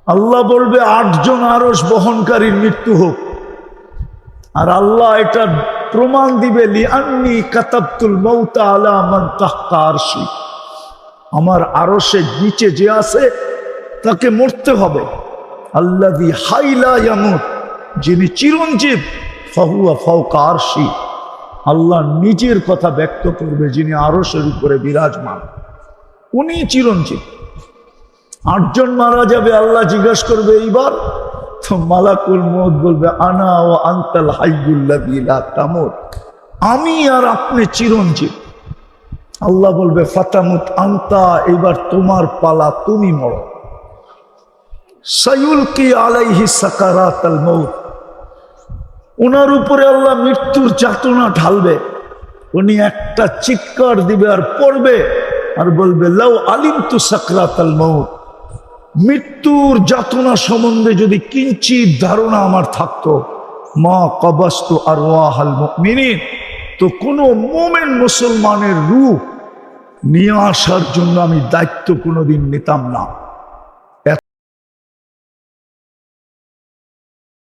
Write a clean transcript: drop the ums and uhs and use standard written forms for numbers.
আল্লাহ বলবে 8 জন আরশ বহনকারীর মৃত্যু হোক, আর আল্লাহ এটা প্রমাণ দিবে লিআন্নী কাতাবতুল মাউতা আলা মান তাহতা আরশি, আমার আরশের নিচে যে আছে তাকে মরতে হবে। আল্লাযী হাইলা ইয়ামুত, যিনি চিরঞ্জীব, ফাহুয়া ফাওকা আরশি, আল্লাহ নিজের কথা ব্যক্ত করবে যিনি আরশের উপরে বিরাজমান, উনি চিরঞ্জীব। 8 জন মারা যাবে, আল্লাহ জিজ্ঞাসা করবে এইবার, তো মালাকুল মউত বলবে আনা ওয়া আনতাল হাইয়ুল্লাযী লা তামুত, আমি আর আপনি চিরঞ্জীব। আল্লাহ বলবে ফাতামুত আনতা, এবার তোমার পালা, তুমি মরো। সায়ুলকি আলাইহি সাকারাতাল মউত, ওনার উপরে আল্লাহ মৃত্যুর যাতনা ঢালবে, উনি একটা চিৎকার দিবে আর পড়বে আর বলবে লাউ আলিমতু সাকরাতাল মউত, মৃত্যুর যাতনা সম্বন্ধে যদি কিঞ্চিত ধারণা আমার থাকতো, মা কবাস্তু আরওয়াহাল মুমিনিন, তো কোনো মুমিন মুসলমানের রূহ নিয়ে আসার জন্য আমি দায়িত্ব কোনোদিন নিতাম না।